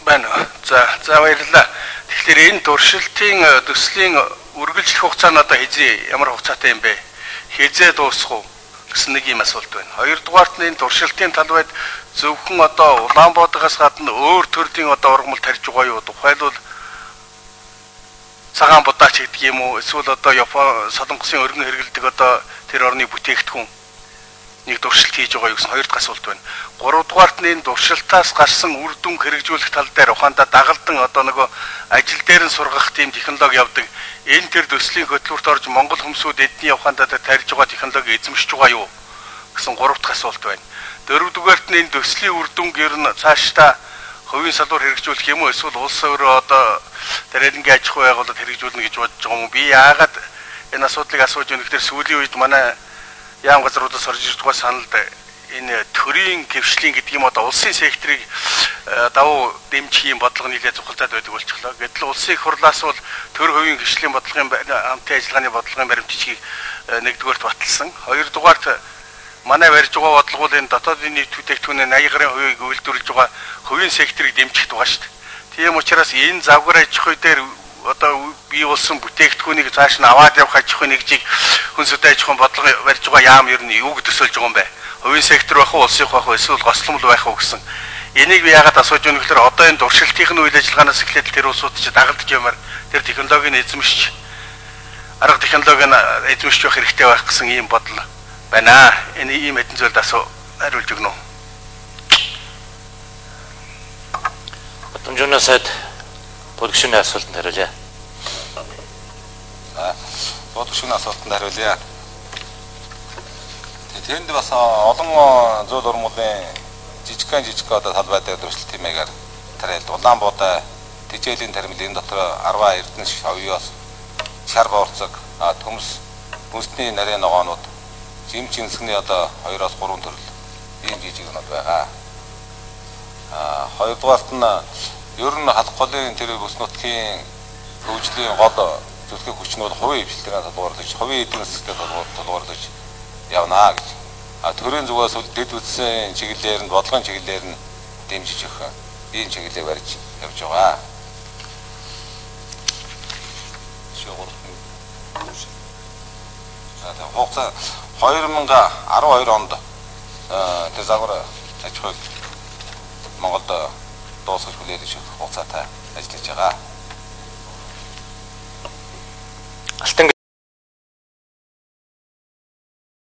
байна. За баярлалаа. Тэгэхээр энэ туршилтын төслийн үргэлжлэх хугацаа нь одоо ямар хугацаатай юм бэ? Хизээ дуусах уу гэсэн нэг юм асуулт байна. Хоёрдугаарт нь энэ туршилтын талбайд зөвхөн одоо Улаанбаатараас гадна өөр төрлийн одоо ургамал тарьж байгаа юу? Тухайлбал цагаан будаач гэдэг юм уу? Эсвэл одоо Япон солонгосын өргөн хэрэгэлдэг одоо тэр орны бүтээгдэхүүн нэг туршилт хийж байгаа юу гэсэн хоёр дахь асуулт байна. Гуравдугаарт нь энэ туршилтаас гарсан үр дүн хэрэгжүүлэх тал дээр ухаандаа дагалдан одоо нөгөө ажил дээр нь сургах тийм технологи явдаг. Энэ төр төслийн хөтөлбөрт орж Монгол хүмүүсүүд эдний ухаандаа тарьж байгаа технологи эзэмшиж байгаа юу гэсэн гурав дахь асуулт байна. Дөрөвдүгээрт нь энэ төслийн үр дүн гэр нь цаашдаа хувийн салбар хэрэгжүүлэх юм уу эсвэл улс өөрөө одоо тарилангийн аж ахуй байгууллагад хэрэгжүүлнэ гэж бодож байгаа юм уу? Би яагаад энэ асуудлыг асууж байна гэхээр сүүлийн үед манай яам газруудаас орж ирж байгаа саналд энэ төрийн дэвшлийн гэдэг юм одоо улсын секторыг давуу дэмжих юм бодлого нэлээд зохицоод байдаг болчихлоо. Гэтэл улсын их хурлаас бол төр хувийн дэвшлийн бодлогын хамтын ажиллагааны бодлогын баримтчгийг нэгдүгээрт баталсан. Хоёрдугаарт манай барьж байгаа бодлого бол энэ дотоодын нийт бүтээгдэхүүний 80% үйлдвэрлэж байгаа хувийн секторыг дэмжих байгаа шүү дээ. Тийм учраас энэ завгар аж ахуй дээр одоо бий болсон бүтээгдэхүүнийг цааш нь аваад явах аж ахуйн нэгжийг хүнсэт аж ахуйн бодлого барьж байгаа яам ер нь юуг төсөөлж байгаа юм бэ? Хувийн сектор байх уу, улсын байх уу, эсвэл госломл байх уу гэсэн. Энийг би яагаад асууж байна гэхээр одоо энэ туршилтын үйл ажиллагаанаас эхлээд тэр улсууд ч дагалдаж юмар тэр технологийн эзэмшиж арга технологийн эзэмшиж явах хэрэгтэй байх гэсэн ийм бодол байна. Энэ ийм хэдэн зүйлд хариулж өгнө үү? Батамжууны сайд Бодгошны асуултанд хариулъя. Бодгошны асуултанд хариулъя. Тэнд бас олон зүйл урмуудын жижиг одоо талбай дээр туршилт хэмээгээр тариад Улаанбаатар тэжээлийн тармил энэ дотор 10 эрдэнэ шавьёос шар боорцог төмс бүсний нарийн ногоонууд жим жинсгний одоо 2-3 төрөл ийм жижиг юмуд байгаа. Хоёрдугаарт нь ер нь халах голын тэр бүс нутгийн хөгжлийн гол зүтгэх хүч нь бол хувийн хвшилтээр тодорхойлож, хувийн эдийн засгийн тодорхойлож явнаа гэж. Төрийн зүгээс дэд үтсэн чиглэлээр нь бодлогын чиглэлээр нь дэмжиж өгөх ийм чиглэлээр барьж явж байгаа. Хугацаа 2012 онд тэр загвар аж ахуйг Монголд дуусгаж хүлээлгэж хугацаатай ажиллаж байгаа.